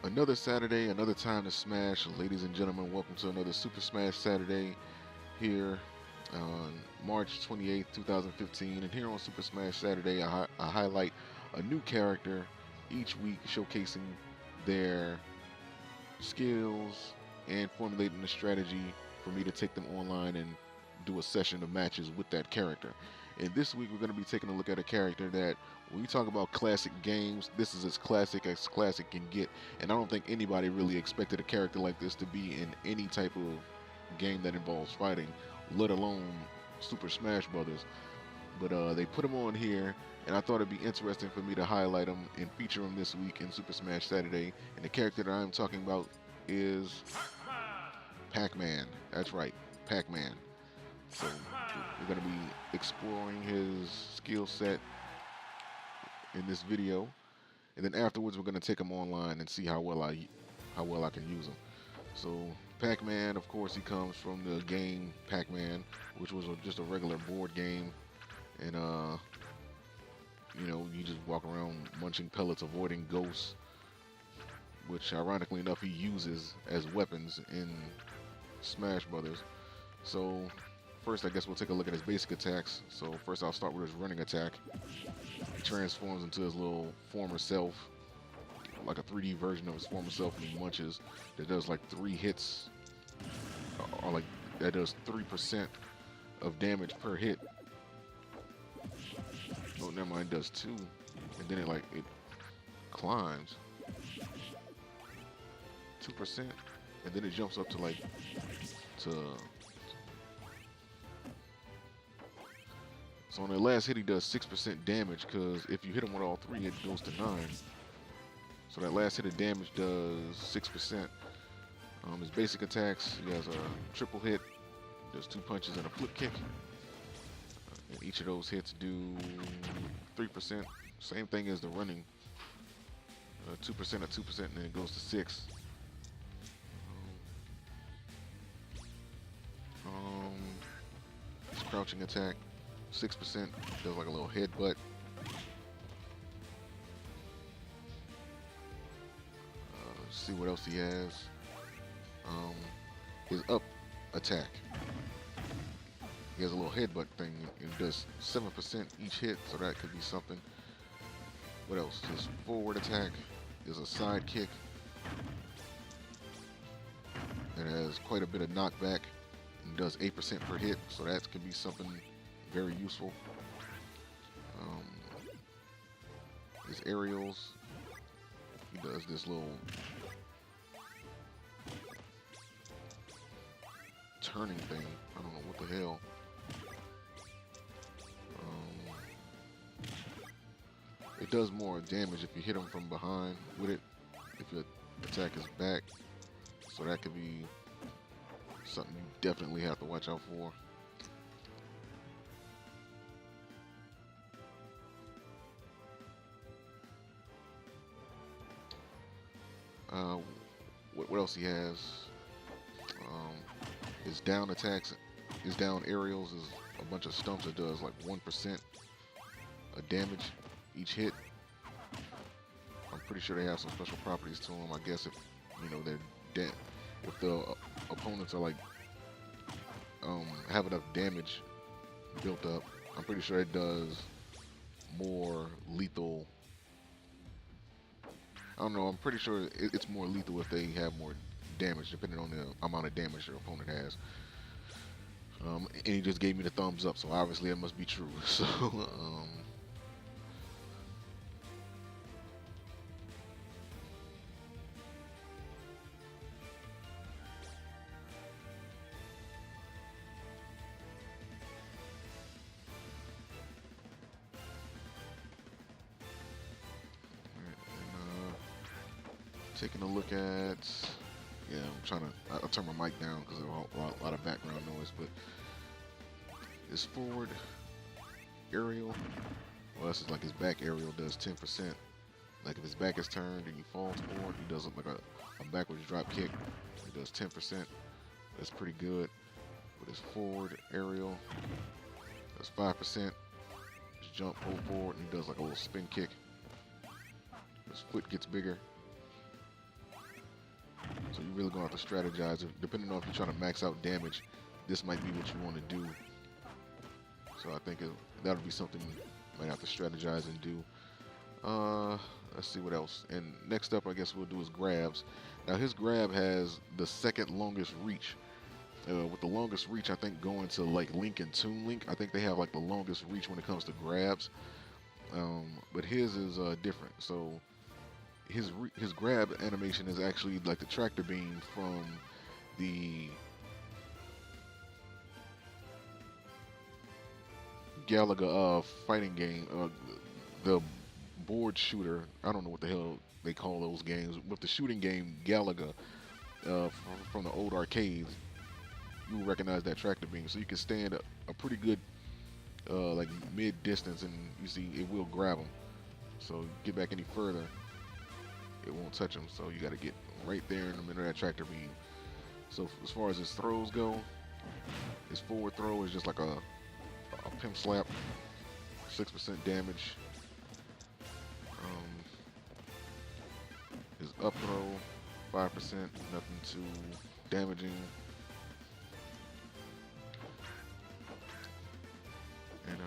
Another Saturday, another time to smash. Ladies and gentlemen, welcome to another Super Smash Saturday here on March 28th, 2015. And here on Super Smash Saturday, I highlight a new character each week, showcasing their skills and formulating a strategy for me to take them online and do a session of matches with that character. And this week we're going to be taking a look at a character that, when you talk about classic games, this is as classic can get. And I don't think anybody really expected a character like this to be in any type of game that involves fighting, let alone Super Smash Brothers. But they put him on here, and I thought it'd be interesting for me to highlight him and feature him this week in Super Smash Saturday. And the character that I'm talking about is Pac-Man. That's right, Pac-Man. So we're going to be exploring his skill set in this video, and then afterwards we're going to take him online and see how well I can use him. So Pac-Man, of course, he comes from the game Pac-Man, which was just a regular board game, and you just walk around munching pellets, avoiding ghosts, which ironically enough he uses as weapons in Smash Brothers. So first, I guess we'll take a look at his basic attacks. So first I'll start with his running attack. He transforms into his little former self, like a 3D version of his former self, and he munches. That does like 3 hits, or like that does 3% of damage per hit. Oh, never mind, it does 2, and then it climbs 2%, and then it jumps up to So on the last hit, he does 6% damage, because if you hit him with all 3, it goes to 9. So that last hit of damage does 6%. His basic attacks, he has a triple hit, does 2 punches and a flip kick. And each of those hits do 3%. Same thing as the running. 2% or 2%, and then it goes to 6. His crouching attack, 6%, does like a little headbutt. Let's see what else he has. His up attack, he has a little headbutt thing. It does 7% each hit, so that could be something. What else? His forward attack is a side kick. It has quite a bit of knockback and does 8% per hit, so that could be something very useful. His aerials, he does this little turning thing. I don't know what the hell. It does more damage if you hit him from behind with it, if your attack is back. So that could be something you definitely have to watch out for. What else he has? His down attacks, his down aerials is a bunch of stumps that does like 1% of damage each hit. I'm pretty sure they have some special properties to them. I guess if they're dead, if the opponents are like have enough damage built up, I'm pretty sure it does more lethal. I don't know, I'm pretty sure it's more lethal if they have more damage, depending on the amount of damage your opponent has. And he just gave me the thumbs up, so obviously it must be true. So, taking a look at, I'll turn my mic down because there's a lot of background noise, but his forward aerial, well, this is like his back aerial does 10%. Like if his back is turned and you fall forward, he does like a backwards drop kick. He does 10%. That's pretty good. With his forward aerial, does 5%. His jump, pull forward, and he does like a little spin kick. His foot gets bigger. you're really going to have to strategize. Depending on if you're trying to max out damage, this might be what you want to do. So I think that'll be something you might have to strategize and do. Let's see what else. And next up, I guess we'll do is grabs. Now his grab has the second longest reach. With the longest reach, I think going to like Link and Toon Link, I think they have like the longest reach when it comes to grabs. But his is different. So his grab animation is actually like the tractor beam from the Galaga fighting game, the board shooter. I don't know what the hell they call those games, but the shooting game Galaga from the old arcades. You will recognize that tractor beam, so you can stand a pretty good like mid distance, and you see it will grab them. So get back any further, it won't touch them. So you got to get right there in the middle of that tractor beam. So as far as his throws go, his forward throw is just like a pimp slap, 6% damage. His up throw, 5%, nothing too damaging. And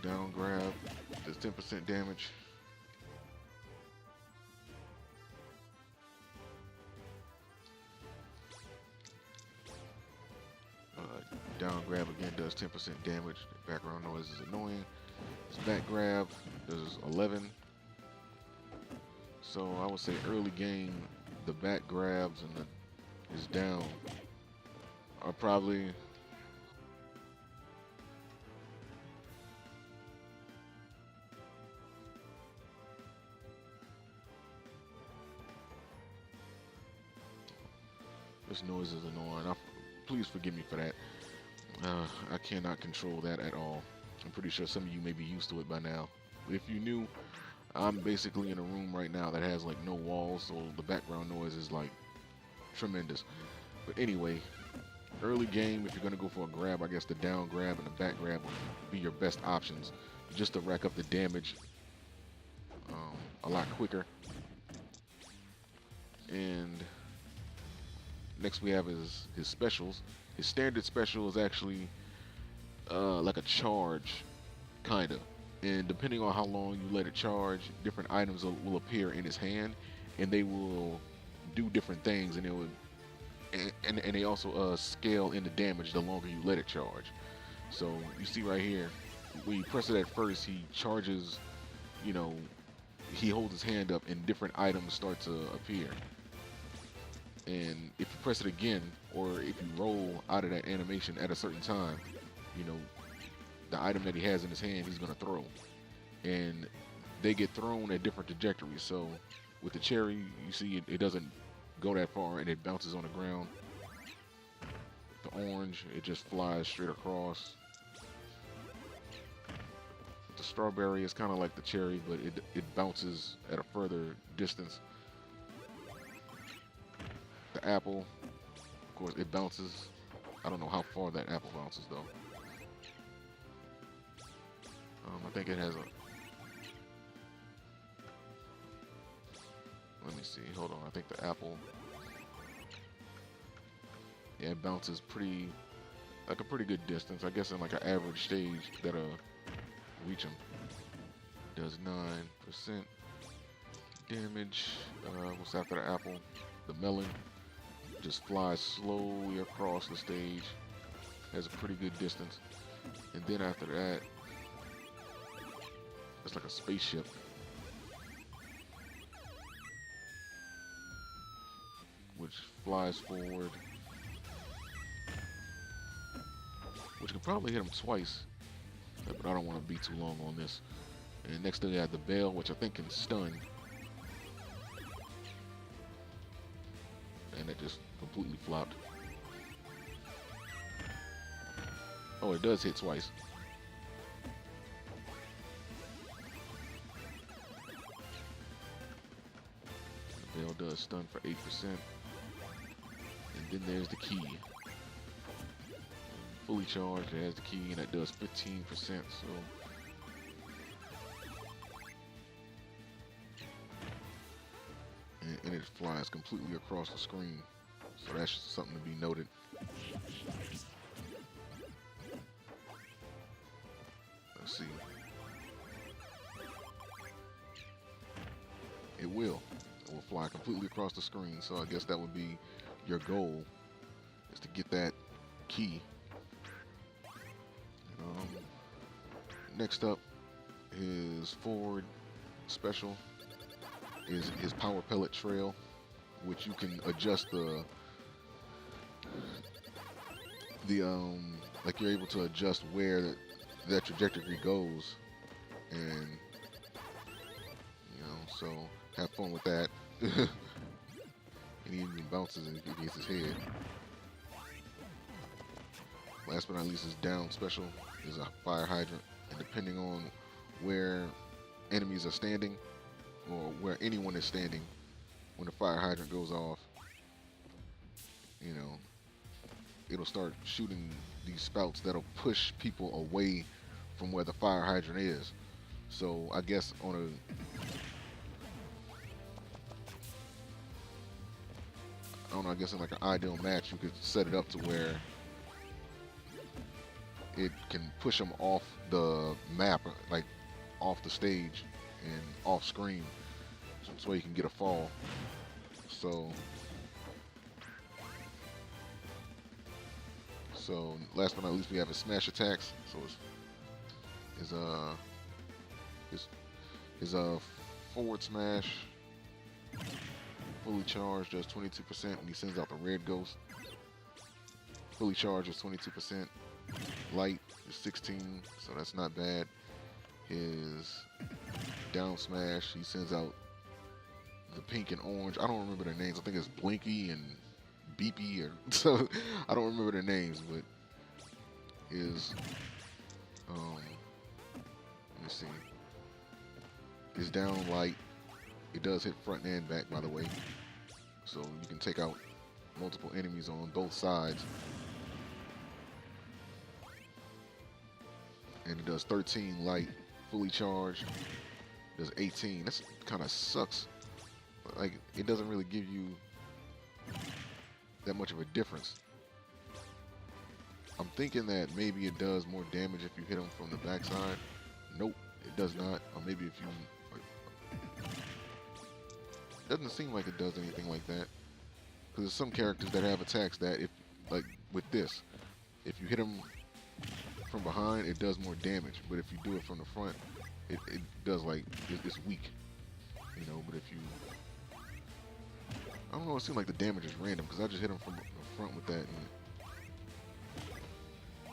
down grab does 10% damage. Down grab again does 10% damage. The background noise is annoying. His back grab does 11. So I would say early game, the back grabs and his down are probably this noise is annoying. Please forgive me for that. I cannot control that at all. I'm pretty sure some of you may be used to it by now. If you knew, I'm basically in a room right now that has like no walls, so the background noise is like tremendous. But anyway, early game, if you're going to go for a grab, I guess the down grab and the back grab will be your best options, just to rack up the damage a lot quicker. And next we have his specials. His standard special is actually like a charge, kind of. And depending on how long you let it charge, different items will appear in his hand, and they will do different things, and it would, and they also scale in the damage the longer you let it charge. So you see right here, when you press it at first, he charges, you know, he holds his hand up and different items start to appear. And if you press it again, or if you roll out of that animation at a certain time, you know, the item that he has in his hand, he's going to throw. And they get thrown at different trajectories. So with the cherry, you see it doesn't go that far and it bounces on the ground. The orange, it just flies straight across. The strawberry is kind of like the cherry, but it bounces at a further distance. The apple, of course, it bounces. I don't know how far that apple bounces though. I think it has a. Let me see. Hold on. I think the apple. Yeah, it bounces like a pretty good distance. I guess in like an average stage that'll reach him. Does 9% damage. What's after the apple? The melon. Just flies slowly across the stage. Has a pretty good distance. And then after that, it's like a spaceship. Which flies forward. Which can probably hit him twice. But I don't want to be too long on this. And next thing I have the bell, which I think can stun. And it just completely flopped. Oh, it does hit twice. The bell does stun for 8%. And then there's the key. Fully charged, it has the key, and that does 15%. So it flies completely across the screen. So that's just something to be noted. Let's see. It will fly completely across the screen. So I guess that would be your goal, is to get that key. Next up, his forward special is his power pellet trail, which you can adjust like you're able to adjust where that trajectory goes, and so have fun with that. And he even bounces against his head. Last but not least, his down special is a fire hydrant, and depending on where enemies are standing, or where anyone is standing, when the fire hydrant goes off, it'll start shooting these spouts that'll push people away from where the fire hydrant is. So I guess I guess in like an ideal match, you could set it up to where it can push them off the map, like off the stage and off screen, so you can get a fall. So last but not least, we have his smash attacks. So his forward smash, fully charged, does 22%, and he sends out the red ghost. Fully charged is 22%. Light is 16, so that's not bad. His down smash, he sends out the pink and orange. I don't remember their names. I think it's Blinky and Beepy, or so I don't remember their names, but his let me see. His down light, it does hit front and back, by the way. So you can take out multiple enemies on both sides. And it does 13 light, fully charged. Does 18. That's kind of sucks. Like, it doesn't really give you that much of a difference. I'm thinking that maybe it does more damage if you hit them from the backside. Nope, it does not. Or maybe if you... It doesn't seem like it does anything like that. Because there's some characters that have attacks that, if, like with this, if you hit them from behind, it does more damage. But if you do it from the front, it does, like, it's weak. But if you... I don't know, it seems like the damage is random, because I just hit him from the front with that. And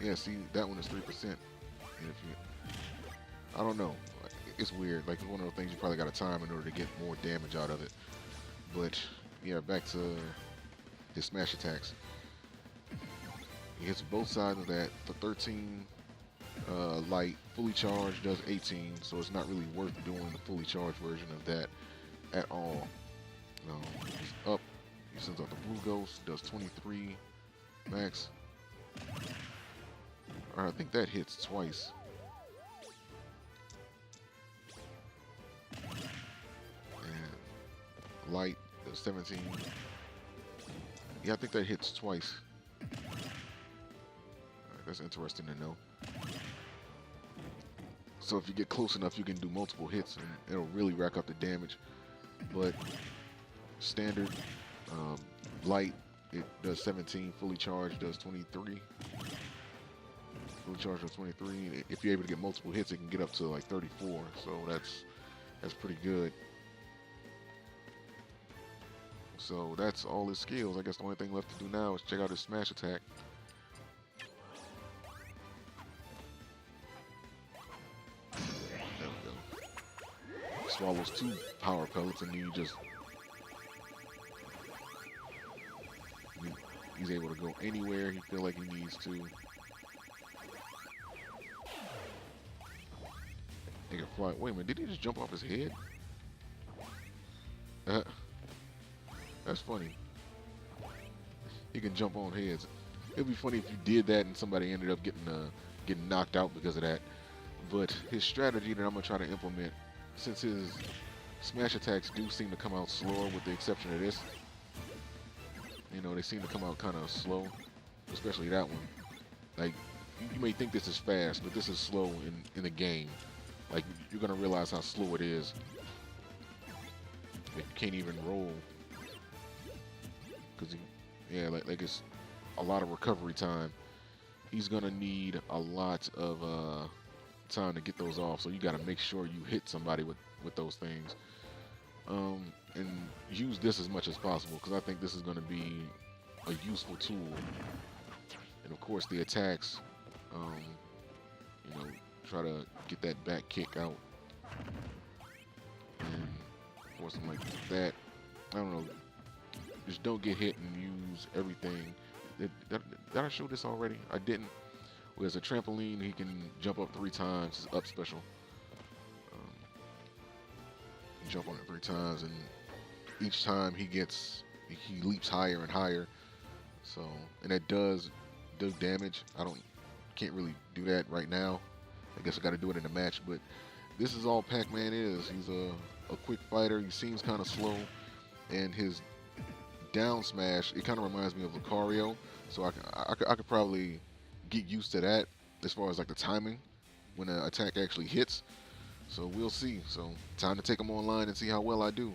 yeah, see, that one is 3%. And if you... I don't know. It's weird. Like, it's one of those things you probably got to time in order to get more damage out of it. But, yeah, back to his smash attacks. He hits both sides of that. The 13 light, fully charged, does 18. So it's not really worth doing the fully charged version of that at all. He's up. He sends out the blue ghost, does 23 max. Alright, I think that hits twice. And light does 17. Yeah, I think that hits twice. That's interesting to know. So if you get close enough, you can do multiple hits and it'll really rack up the damage. But standard light, it does 17. Fully charged does 23. Fully charged does 23. If you're able to get multiple hits, it can get up to like 34. So that's pretty good. So that's all his skills. I guess the only thing left to do now is check out his smash attack. There we go. Swallows 2 power pellets, and then he's able to go anywhere he feels like he needs to. He can fly. Wait a minute, did he just jump off his head? That's funny. He can jump on heads. It'd be funny if you did that and somebody ended up getting knocked out because of that. But his strategy that I'm gonna try to implement, since his Smash attacks do seem to come out slower, with the exception of this. You know, they seem to come out kind of slow, especially that one. Like, you may think this is fast, but this is slow in the game. Like, you're gonna realize how slow it is. Like, you can't even roll, because yeah, like it's a lot of recovery time. He's gonna need a lot of time to get those off, so you gotta make sure you hit somebody with those things. And use this as much as possible, because I think this is gonna be a useful tool. And of course the attacks, you know, try to get that back kick out, and or something like that. I don't know. Just don't get hit and use everything. Did I show this already? I didn't. Well, there's a trampoline. He can jump up 3 times. It's up special. Jump on it 3 times, and each time he leaps higher and higher. So, and that does do damage. Can't really do that right now. I guess I got to do it in a match. But this is all Pac-Man is. He's a quick fighter. He seems kind of slow, and his down smash, it kind of reminds me of Lucario. So I could probably get used to that as far as like the timing when an attack actually hits. So we'll see. So time to take him online and see how well I do.